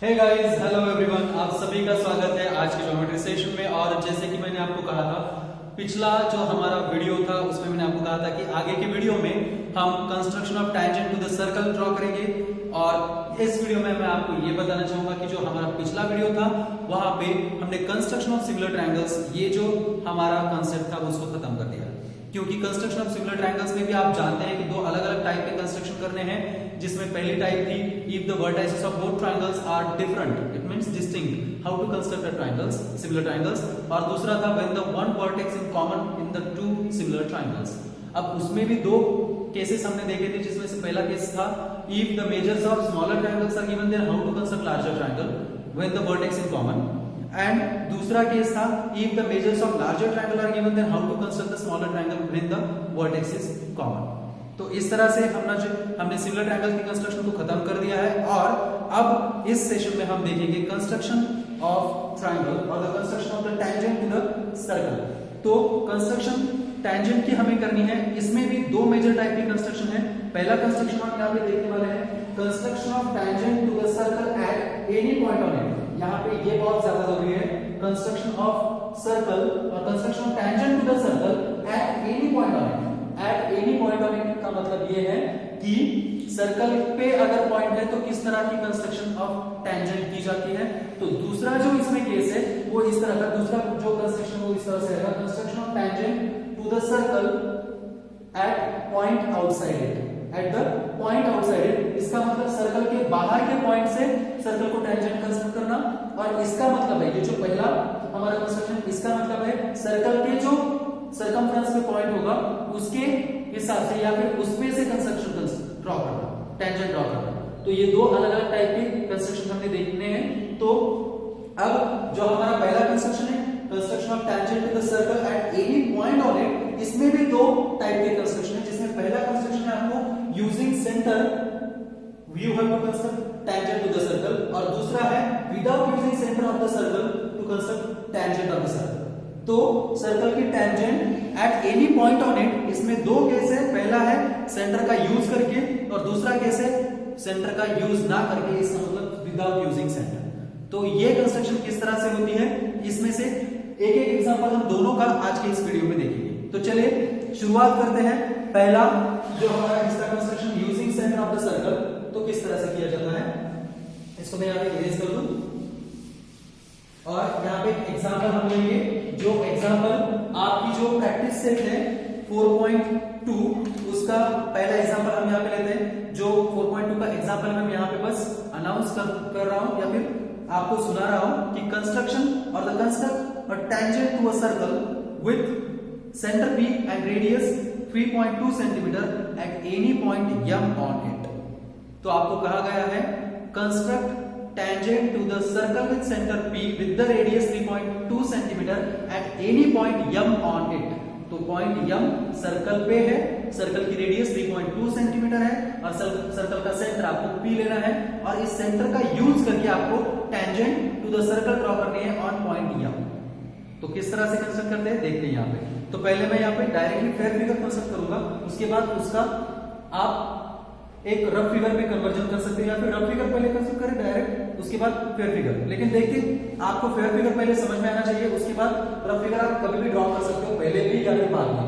Hey guys, hello everyone, आप सभी का स्वागत है आज के ज्योमेट्री सेशन में। और जैसे कि मैंने आपको कहा था, पिछला जो हमारा वीडियो था उसमें मैंने आपको कहा था कि आगे के वीडियो में हम construction of tangent to the circle draw करेंगे। और इस वीडियो में मैं आपको ये बताना चाहूंगा कि जो हमारा पिछला वीडियो था वहां पे हमने कंस्ट्रक्शन ऑफ सिमिलर ट्रायंगल्स, ये जो हमारा कंसेप्ट था उसको खत्म कर दिया। क्योंकि कंस्ट्रक्शन ऑफ सिमिलर ट्रायंगल्स में भी आप जानते हैं कि दो अलग अलग टाइप के कंस्ट्रक्शन करने हैं, जिसमें पहली टाइप थी if the vertices of both triangles are different, it means distinct, how to construct a triangles, similar triangles. और दूसरा था when the one vertex in common in the two similar triangles. अब उसमें भी दो केसेस हमने देखे थे, जिसमें से पहला केस था if the measures of smaller triangles are given, then how to construct larger triangle when the vertex in common. And दूसरा केस था if the measures of larger triangle are given, then how to construct the smaller triangle when the vertex is common। तो इस तरह से हमने similar triangle की construction को खत्म कर दिया है। और अब इस सेशन में हम देखेंगे कंस्ट्रक्शन ऑफ ट्रायंगल और the construction of the tangent to the circle. तो कंस्ट्रक्शन टैंजेंट की हमें करनी है, इसमें भी दो मेजर टाइप की कंस्ट्रक्शन है। पहला कंस्ट्रक्शन हम यहाँ पे देखने वाले हैं, construction of tangent to the circle at any point on it. यहाँ पे ये बहुत ज्यादा जरूरी है, कंस्ट्रक्शन ऑफ सर्कल और construction of tangent to the circle at any point on it. At any point on it का मतलब ये है कि सर्कल पे अगर पॉइंट है तो किस तरह की कंस्ट्रक्शन ऑफ टैंजेंट की जाती है। तो दूसरा जो इसमें केस है वो इस तरह का, दूसरा जो कंस्ट्रक्शन वो इस तरह से रहेगा, construction of tangent to the circle at point outside it, at the point outside it. इसका मतलब सर्कल के बाहर के पॉइंट से सर्कल को टैंजेंट कंस्ट्रक्ट करना। और इसका मतलब है, ये जो पहला हमारा कंस्ट्रक्शन, इसका मतलब है सर्कल के जो सर्कमफ्रेंस पे पॉइंट होगा उसके हिसाब से या फिर उसमें से कंस्ट्रक्शन ड्रॉ करना, टैंजेंट ड्रॉ करना। तो ये दो अलग अलग टाइप के कंस्ट्रक्शन हमने देखने हैं। तो अब जो हमारा पहला कंस्ट्रक्शन है, construction of tangent to the circle at any point on it, इसमें भी दो टाइप के कंस्ट्रक्शन है, जिसमें पहला कंस्ट्रक्शन है आपको using centre you have to construct tangent to the circle, और दूसरा है without using centre of the circle to construct tangent of the circle. तो सर्कल की tangent at any point on it, इसमें दो केस है, पहला है सेंटर का यूज करके और दूसरा केस है सेंटर का यूज ना करके, इसका मतलब विदाउट यूजिंग सेंटर। तो ये कंस्ट्रक्शन किस तरह से होती है, इसमें से एक एक एग्जांपल हम दोनों का आज के इस वीडियो में देखेंगे। तो चलिए शुरुआत करते हैं। पहला जो हमारा इसका construction using centre of the circle, तो किस तरह से किया जाता है, इसको मैं यहाँ पे इरेज कर दूं और यहाँ पे एक एग्जांपल हम लेंगे। जो एग्जांपल आपकी जो प्रैक्टिस सेट है 4.2, उसका पहला एग्जांपल हम यहाँ पे लेते हैं। जो 4.2 का एग्जांपल मैं यहाँ पे बस अनाउंस कर रहा हूँ या फिर आपको सुना रहा हूँ कि कंस्ट्रक्शन और the construct a tangent to a circle with center P and radius 3.2 centimeter at any point M on it। तो आपको कहा गया है construct tangent to the circle with center P with the radius 3.2 centimeter at any point M on it। तो point M circle पे है, circle की radius 3.2 centimetre है और सर्कल का सेंटर आपको P लेना है और इस सेंटर का यूज करके आपको tangent to the circle draw करनी है ऑन पॉइंट M। तो किस तरह से कंस्ट्रक्ट करते हैं देखते हैं यहाँ पे। तो पहले मैं यहाँ पे डायरेक्टली फेयर फिगर कंस्ट्रक्ट करूंगा, उसके बाद उसका आप एक रफ फिगर में कन्वर्जन कर सकते हैं या फिर रफ फिगर पहले कंस्ट्रक्ट करें डायरेक्ट, उसके बाद फेयर फिगर। लेकिन देखिए आपको फेयर फिगर पहले समझ में आना चाहिए, उसके बाद रफ फिगर आप कभी भी ड्रॉ कर सकते हो, पहले भी या फिर बाद में,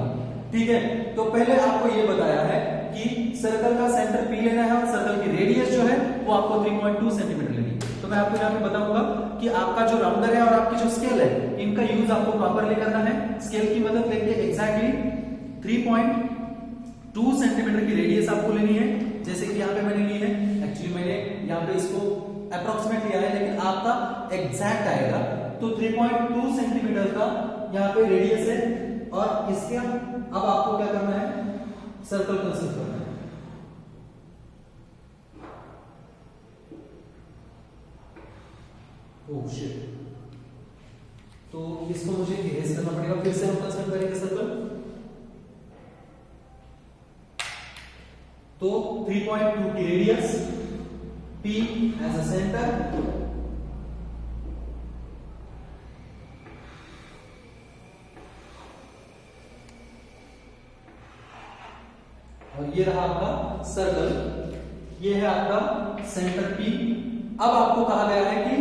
ठीक है। तो पहले आपको ये बताया है कि सर्कल का सेंटर P लेना है और सर्कल की रेडियस जो है वो आपको 3.2 सेंटीमीटर लेनी है। तो मैं आपको यहाँ पे बताऊंगा कि आपका जो राउंडर है और आपकी जो स्केल है, इनका यूज आपको प्रॉपरली करना है। स्केल की मदद लेके एग्जैक्टली 3.2 सेंटीमीटर की रेडियस आपको लेनी है, जैसे कि यहाँ पे मैंने ली है। एक्चुअली मैंने यहाँ पे इसको अप्रोक्सीमेट लिया है, लेकिन आपका एग्जैक्ट आएगा। तो 3.2 सेंटीमीटर का यहाँ पे रेडियस है और इसके अब आपको क्या करना है, सर्कल कंस्ट्रक्ट करना है। ओह शिट, तो इसको मुझे इरेज करना पड़ेगा, फिर से हम कंस्ट्रक्ट करेंगे सर्कल। तो 3.2 की radius, P as a centre, और ये रहा आपका सर्कल, ये है आपका सेंटर P अब आपको कहा गया है कि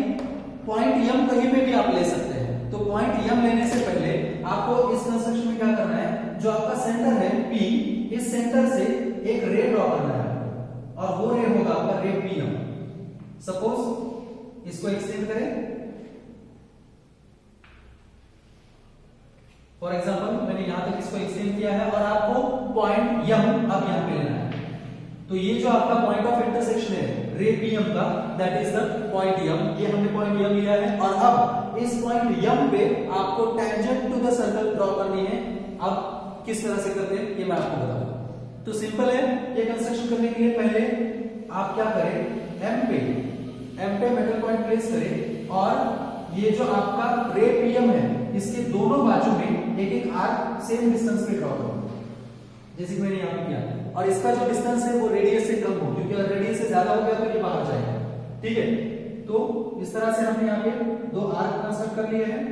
पॉइंट यम कहीं पे भी आप ले सकते हैं, तो पॉइंट यम लेने से पहले आपको इस कंस्ट्रक्शन में क्या करना है, जो आपका सेंटर है P, इस सेंटर से एक रे ड्रॉ करना है और वो रे होगा आपका रे PM। सपोज इसको एक्सटेंड करें, फॉर एग्जांपल मैंने यहां तक इसको एक्सटेंड किया है और आपको पॉइंट यम अब यहां पे लेना है। तो ये जो आपका पॉइंट ऑफ इंटरसेक्शन है रे PM का, दैट इज द पॉइंट यम। ये हमने पॉइंट यम लिया है और अब इस पॉइंट यम पे आपको tangent to the circle draw करनी है। अब किस तरह से करते हैं ये मैं आपको बताऊंगा। तो सिंपल है, ये कंस्ट्रक्शन करने के लिए पहले आप क्या करें, एम पे मेटल पॉइंट प्लेस करें और ये जो आपका रे PM है इसके दोनों बाजू में एक एक आर्क सेम डिस्टेंस पे ड्रॉ करो, जैसे कि मैंने यहां पे किया। और इसका जो डिस्टेंस है वो रेडियस से कम हो, क्योंकि अगर रेडियस से ज्यादा हो गया तो ये बाहर जाएगा। ठीक है, तो इस तरह से हमने यहाँ पे दो आर्क कंस्ट्रक्ट कर लिए हैं।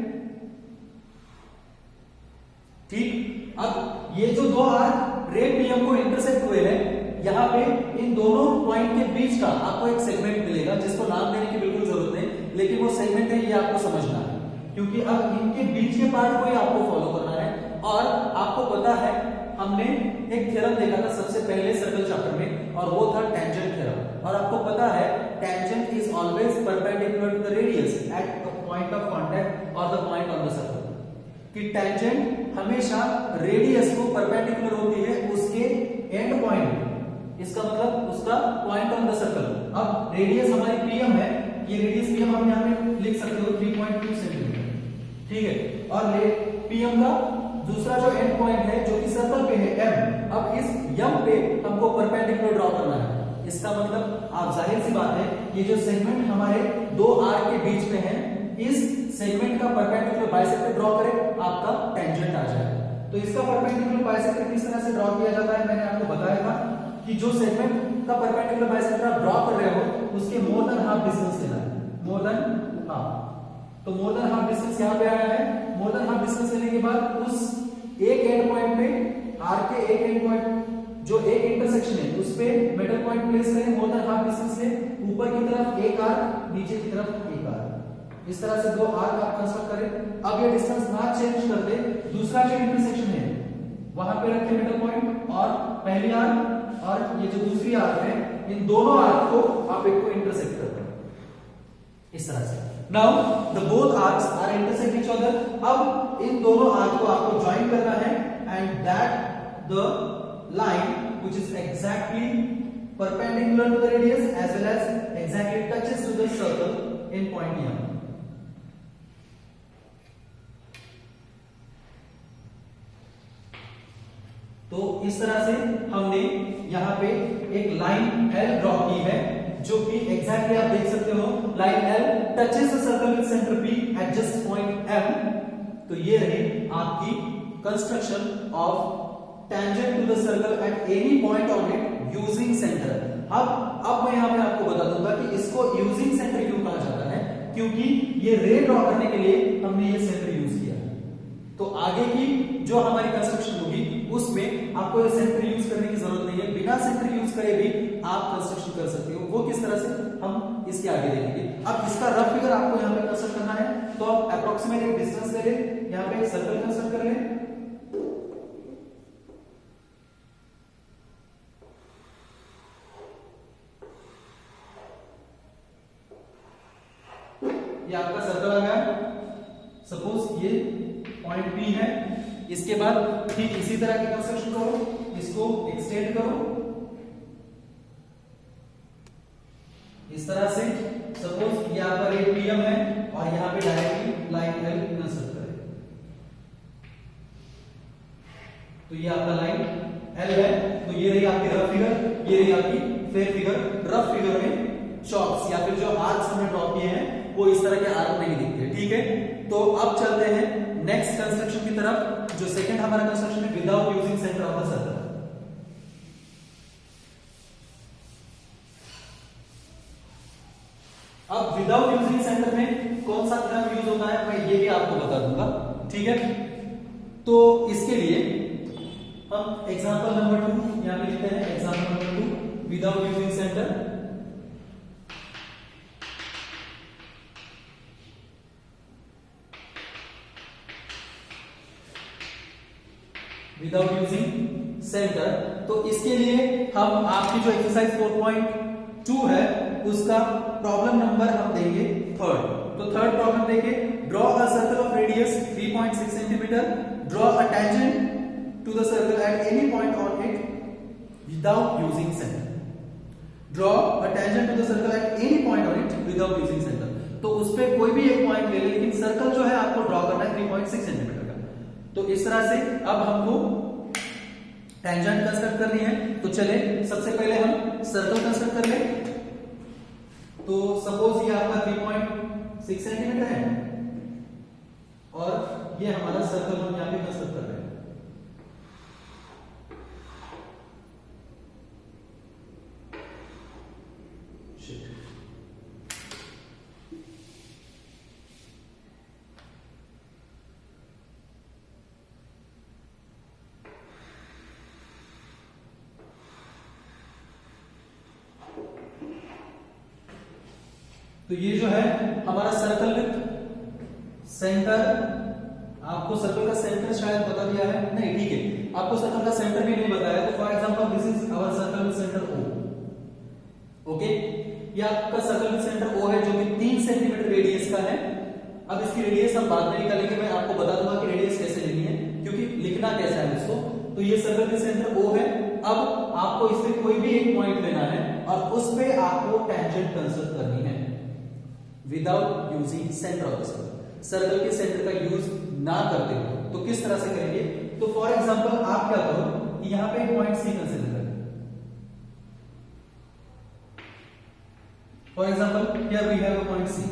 ठीक, अब ये जो दो आर्क रे PM को इंटरसेक्ट हुए हैं, यहाँ पे इन दोनों पॉइंट के बीच का आपको एक सेगमेंट मिलेगा, जिसको नाम देने की बिल्कुल जरूरत नहीं, लेकिन वो सेगमेंट है ये आपको समझना है, क्योंकि अब इनके बीच के पार्ट को ही आपको फॉलो करना है। और आपको पता है हमने एक थ्योरम देखा था सबसे पहले सर्कल चैप्टर में, और वो था टेंजेंट थ्योरम। और आपको पता है tangent is always perpendicular to the radius at the point of contact और the point on the circle, कि टेंजेंट हमेशा रेडियस को परपेंडिकुलर होती है उसके एंड पॉइंट, इसका मतलब उसका पॉइंट ऑन द सर्कल। अब रेडियस हमारी PM है, ये रेडियस PM हम यहाँ पे लिख सकते हो 3.2 सेंटीमीटर। ठीक है, और PM का दूसरा जो एंड पॉइंट है जो कि सर्कल पे है M, अब इस M पे हमको परपेंडिकुलर ड्रॉ करना है। इसका मतलब आप जाहिर सी बात है ये जो सेगमेंट हमारे दो आर्क के बीच में है, इस सेगमेंट का परपेंडिकुलर बाइसेक्टर ड्रॉ करें, आपका टेंजेंट आ जाएगा। तो इसका परपेंडिकुलर बाइसेक्टर किस तरह से ड्रॉ किया जाता है, मैंने आपको बताया था कि जो सेगमेंट का परपेंडिकुलर बाइसेक्टर आप ड्रॉ कर रहे हो उसके मोर देन हाफ डिस्टेंस लेना है, मोर देन हाफ। तो मोर देन हाफ डिस्टेंस यहाँ पे आया है। मोर देन हाफ डिस्टेंस लेने के बाद उस एक एंड पॉइंट पे, आर्क के एक एंड पॉइंट जो एक इंटरसेक्शन है उस पे मेटल पॉइंट प्लेस करें, मोर देन हाफ डिस्टेंस से ऊपर की तरफ एक आर्क, नीचे की तरफ एक आर्क, इस तरह से दो आर्क आप कंस्ट्रक्ट करें। अब ये डिस्टेंस ना चेंज कर दे, दूसरा जो इंटरसेक्शन है वहां पे रखें मेटल पॉइंट और पहली आर्क और ये जो दूसरी आर्क है, इन दोनों आर्क को आप एक को इंटरसेक्ट करते हैं इस तरह से। Now the both arcs are intersect each other. अब इन दोनों आर्क को आपको ज्वाइन करना है and that the line which is exactly perpendicular to the radius as well as exactly touches to the circle in point M। तो इस तरह से हमने यहाँ पे एक लाइन L ड्रॉ की है, जो कि एग्जैक्टली आप देख सकते हो line L touches the circle with centre P at just point M। तो ये रही आपकी construction of tangent to the circle at any point on it using centre. अब मैं यहाँ पे आपको बता दूंगा कि इसको यूजिंग सेंटर क्यों कहा जाता है, क्योंकि ये रे ड्रॉ करने के लिए हमने ये सेंटर यूज किया। तो आगे की जो हमारी कंस्ट्रक्शन होगी उसमें आपको ये सेंटर यूज करने की जरूरत नहीं है, बिना सेंटर यूज करे भी आप कंस्ट्रक्शन कर सकते हो। वो किस तरह से हम इसके आगे देखेंगे। अब इसका रफ फिगर आपको यहाँ पे कंस्ट्रक्ट करना है, तो आप अप्रोक्सीमेट एक डिस्टेंस ले लें, यहाँ पे एक सर्कल कंस्ट्रक्ट कर लें। ये आपका सर्कल आ गया। सपोज ये पॉइंट P है, इसके बाद ठीक इसी तरह की कंस्ट्रक्शन करो, इसको एक्सटेंड करो इस तरह से। सपोज यहाँ पर एक PM है और यहाँ पे डायरेक्टली लाइन L कंस्ट्रक्ट करें, तो ये आपका लाइन L है। तो ये रही आपकी रफ फिगर, ये रही आपकी फेयर फिगर। रफ फिगर में चॉक्स या फिर जो आर्क्स हमने ड्रॉ किए हैं वो इस तरह के आर्क नहीं दिखते। ठीक है, तो अब चलते हैं नेक्स्ट कंस्ट्रक्शन की तरफ, जो सेकंड हमारा कंस्ट्रक्शन है without using centre of the circle. अब विदाउट यूजिंग सेंटर में कौन सा टर्म यूज होता है मैं ये भी आपको बता दूंगा। ठीक है, तो इसके लिए हम एग्जांपल नंबर 2 यहां पे लिखते हैं। Example number 2 without using centre. Without using centre. तो इसके लिए हम आपकी जो एक्सरसाइज 4.2 है उसका प्रॉब्लम नंबर हम देंगे थर्ड। तो थर्ड प्रॉब्लम देखिए, draw a circle of radius 3.6 centimetre, draw a tangent to the circle at any point on it without using centre. Draw a tangent to the circle at any point on it without using centre. तो उस पे कोई भी एक point ले ले, लेकिन circle जो है आपको ड्रॉ करना है 3.6 सेंटीमीटर का। तो इस तरह से अब हमको टेंजेंट कंस्ट्रक्ट करनी है। तो चले सबसे पहले हम सर्कल कंस्ट्रक्ट कर ले। तो सपोज ये आपका 3.6 सेंटीमीटर है और ये हमारा सर्कल हम यहां पे कंस्ट्रक्ट कर रहे हैं। तो ये जो है हमारा सर्कल विथ सेंटर, आपको सर्कल का सेंटर शायद बता दिया है, नहीं ठीक है, आपको सर्कल का सेंटर भी नहीं बताया। तो for example this is our circle with centre O। Okay, ये आपका सर्कल विथ सेंटर O है जो कि 3 सेंटीमीटर रेडियस का है। अब इसकी रेडियस हम बाद में निकालेंगे, मैं आपको बता दूंगा कि रेडियस कैसे लेनी है, क्योंकि लिखना कैसा है इसको। तो ये सर्कल विथ सेंटर O है। अब आपको इसमें कोई भी एक पॉइंट लेना है और उस पे आपको टेंजेंट कंस्ट्रक्ट करनी है without using centre of the circle. Circle के सेंटर का यूज ना करते हो तो किस तरह से करेंगे? तो फॉर एग्जांपल आप क्या करो कि यहां पे पॉइंट सी कंसीडर करें। For example here we have a point C.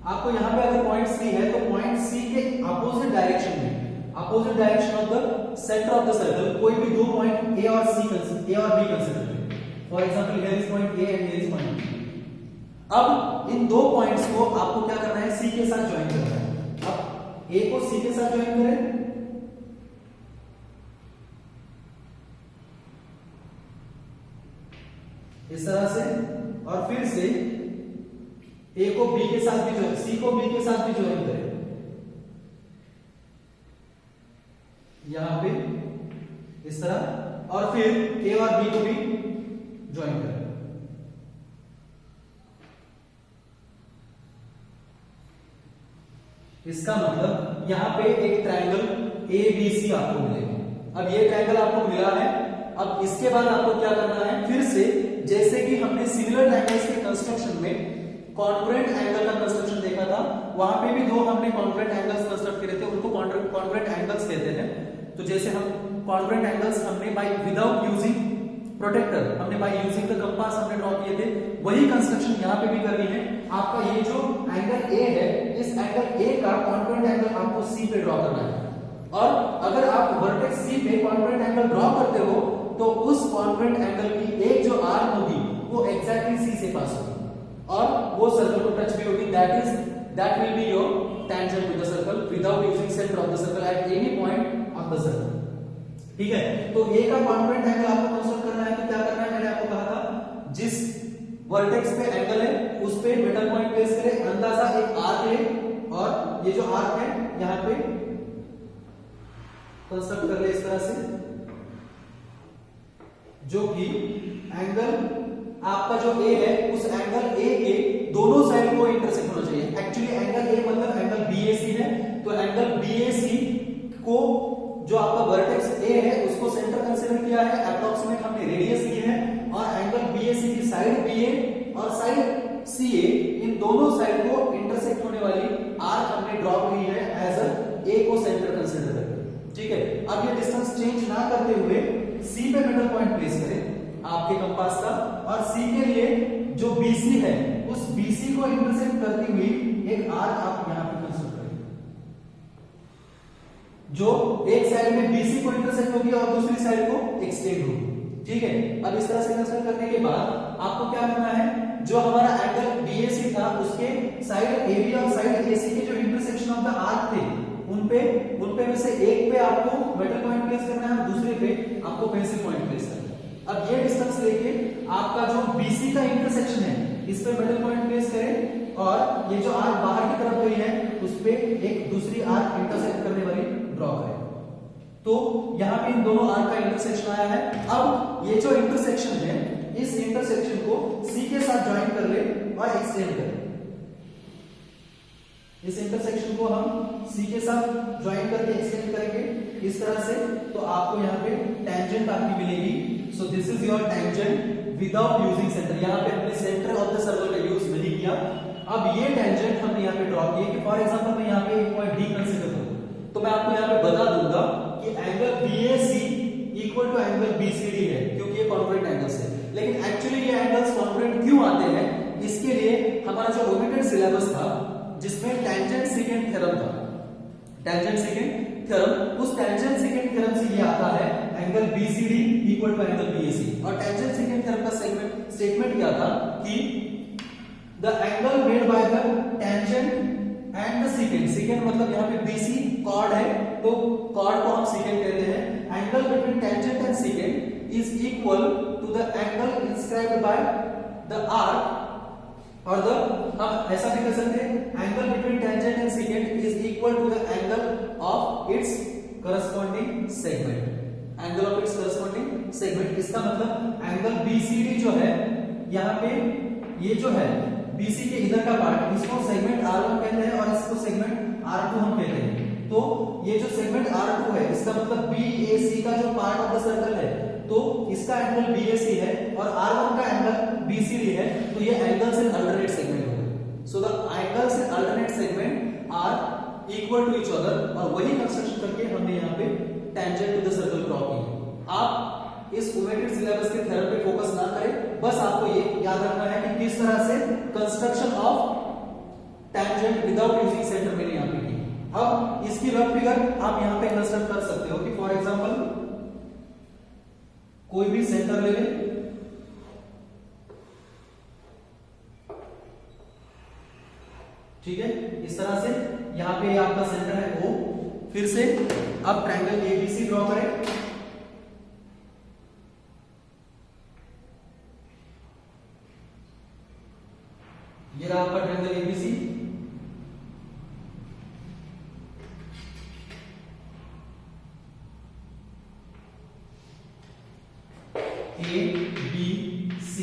आपको यहां पे अगर पॉइंट सी है तो पॉइंट सी के अपोजिट डायरेक्शन में, opposite direction of the centre of the circle कोई भी दो पॉइंट ए और बी कंसीडर करें। For example here is point A and here is point B. अब इन दो पॉइंट्स को आपको क्या करना है? सी के साथ ज्वाइन करना है। अब ए को सी के साथ ज्वाइन करें, इस तरह से, और फिर से ए को बी के साथ भी ज्वाइन, सी को बी के साथ भी ज्वाइन करें यहां पे इस तरह, और फिर ए और बी को भी ज्वाइन करें। इसका मतलब यहां पे एक ट्रायंगल एबीसी आपको मिलेगा। अब ये ट्रायंगल आपको मिला है। अब इसके बाद आपको क्या करना है? फिर से जैसे कि हमने सिमिलर ट्रायंगल्स के कंस्ट्रक्शन में कॉन्ग्रुएंट एंगल का कंस्ट्रक्शन देखा था, वहां पे भी दो हमने कॉन्ग्रुएंट एंगल्स कंस्ट्रक्ट करे थे, उनको कॉन्ग्रुएंट एंगल्स कहते हैं। तो जैसे हम कॉन्ग्रुएंट एंगल्स हमने बाय विदाउट यूजिंग प्रोटेक्टर, हमने बाय यूजिंग द कंपास हमने ड्रॉ किए थे, वही कंस्ट्रक्शन यहां पे भी करनी है। आपका ये जो एंगल ए है, इस एंगल ए का कॉन्ग्रुएंट एंगल आपको सी पे ड्रॉ करना है। और अगर आप वर्टेक्स सी पे कॉन्ग्रुएंट एंगल ड्रॉ करते हो तो उस कॉन्ग्रुएंट एंगल की एक जो आर्क होगी वो एग्जैक्टली सी से पास होगी और वो सर्कल को टच भी होगी। That will be your tangent to the circle without using centre of the circle at any point of the circle. ठीक है, तो ए का कॉन्ग्रुएंट एंगल आपको कंस्ट्रक्ट करना है। तो क्या करना है? मैंने आपको कहा था जिस वर्टेक्स पे एंगल है उस पे मिडल पॉइंट प्लेस करें, अंदाजा एक आर्क ले और ये जो आर्क है यहां पे कंस्ट्रक्ट कर ले इस तरह से, जो कि एंगल आपका जो ए है उस एंगल ए के दोनों साइड को इंटरसेक्ट होना चाहिए। एक्चुअली एंगल ए मतलब एंगल बीएसी है, तो एंगल बीएसी को जो आपका वर्टेक्स ए है उसको सेंटर कंसीडर किया है, अप्रोक्सीमेट हमने रेडियस ली है, और एंगल बीएसी की साइड बीए और साइड सीए, इन दोनों साइड को इंटरसेक्ट होने वाली आर्क हमने ड्रॉ की है एज ए को सेंटर कंसीडर करके। ठीक है, अब ये डिस्टेंस चेंज ना करते हुए सी पे मिडल पॉइंट प्लेस करें आपके कंपास का, और सी के लिए जो बीसी है उस बीसी को इंटरसेक्ट करती हुई एक आर्क आप यहां पे कंस्ट्रक्ट करें, जो एक साइड में बीसी को इंटरसेक्ट होगी और दूसरी साइड को एक्सटेंड होगी। ठीक है, अब इस तरह से कंस्ट्रक्ट करने के बाद आपको क्या करना है? जो हमारा एंगल बीएसी था उसके साइड एबी और साइड एसी के जो इंटरसेक्शन ऑफ द आर्क थे उनपे में से एक पे आपको मेटल पॉइंट प्लेस करना है और दूसरे पे आपको पेंसिल पॉइंट प्लेस करना है। अब ये डिस्टेंस लेके आपका जो बीसी का इंटरसेक्शन है इस पे मेटल पॉइंट प्लेस करें और ये जो आर्क बाहर की तरफ गई है उस पे एक दूसरी आर्क इंटरसेक्ट करने वाली ड्रॉ करें। तो यहाँ पे इन दोनों आर्क का इंटरसेक्शन आया है। अब ये जो इंटरसेक्शन है, इस इंटरसेक्शन को सी के साथ ज्वाइन कर ले और एक्सटेंड करें। इस इंटरसेक्शन को हम सी के साथ ज्वाइन करके एक्सटेंड करेंगे इस तरह से, तो आपको यहाँ पे टेंजेंट आपकी मिलेगी। So this is your tangent without using centre. यहाँ पे अपने सेंटर ऑफ द सर्कल का यूज नहीं किया। अब ये टेंजेंट हमने यहाँ पे ड्रॉ किया कि फॉर एग्जांपल मैं यहाँ पे एक पॉइंट डी कंसीडर करूं, तो मैं आपको यहाँ पे बता दूंगा कि angle BAC equal to angle BCD है, क्योंकि ये कॉन्ग्रुएंट एंगल्स है। लेकिन एक्चुअली ये एंगल्स कॉन्ग्रुएंट क्यों आते हैं, इसके लिए हमारा जो ओमिटेड सिलेबस था जिसमें टेंजेंट सेकेंड थ्योरम था, टेंजेंट सेकेंड थ्योरम, उस टेंजेंट सेकेंड थ्योरम से ये आता है angle BCD equal to angle BAC। और टेंजेंट सेकेंड थ्योरम का स्टेटमेंट क्या था कि the angle made by the tangent and the secant, secant मतलब यहाँ पे BC कॉर्ड है, तो कॉर्ड को हम सेकेंड कहते हैं। Angle between tangent and secant is equal to the angle inscribed by the arc, और हम ऐसा भी कर सकते हैं angle between tangent and secant is equal to the angle of its corresponding segment, angle of its corresponding segment. इसका मतलब angle BCD जो है, यहाँ पे ये जो है BC के इधर का पार्ट, इसको सेगमेंट R1 कहते हैं और इसको सेगमेंट R2 हम कहते हैं। तो ये जो सेगमेंट R2 है, इसका मतलब BAC का जो पार्ट ऑफ द सर्कल है, तो इसका एंगल BAC है और R1 का एंगल BCD है, तो ये एंगल्स इन अल्टरनेट सेगमेंट हो गए। So the angles in alternate segment are equal to each other, और वही कंस्ट्रक्शन करके हमने यहाँ पे tangent to the circle draw की। आप इस ओमिटेड सिलेबस के थ्योरम पे फोकस ना करें, बस आपको ये याद रखना है कि किस तरह से construction of tangent without using centre मैंने यहाँ पे की। अब इसकी रफ फिगर आप यहाँ पे कंस्ट्रक्ट कर सकते हो कि फॉर एग्जांपल कोई भी सेंटर ले लें, ठीक है, इस तरह से यहाँ पे आपका सेंटर है O। फिर से आप ट्रायंगल ABC ड्रॉ करें। ये रहा आपका ट्रायंगल ABC। ABC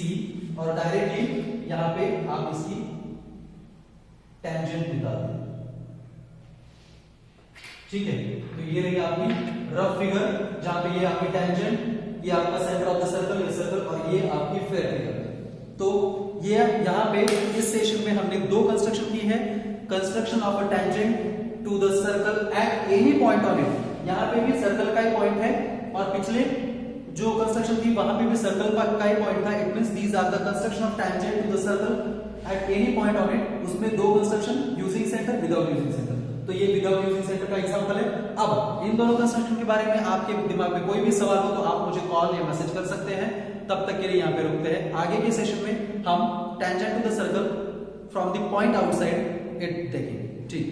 और डायरेक्टली यहां पे आप इसकी टेंजेंट निकाल दें, ठीक है। तो ये रही आपकी रफ फिगर, जहां पे ये आपकी टेंजेंट, ये आपका सेंटर ऑफ द सर्कल, ये सर्कल, और ये आपकी फेयर फिगर। तो ये यहाँ पे इस सेशन में हमने दो कंस्ट्रक्शन की है, construction of a tangent to the circle at any point on it. यहाँ पे भी सर्कल का ही पॉइंट है, और पिछले जो कंस्ट्रक्शन थी वहां पे भी सर्कल का ही पॉइंट था। It means these are the construction of tangent to the circle at any point on it. उसमें दो construction, using centre, without using centre. तो ये विदाउट यूजिंग सेंटर का एग्जांपल है। अब इन दोनों कंस्ट्रक्शन के बारे में आपके दिमाग में कोई भी सवाल हो तो आप मुझे कॉल या मैसेज कर सकते हैं। तब तक के लिए यहाँ पे रुकते हैं। आगे के सेशन में हम tangent to the circle from the point outside it देखेंगे, ठीक।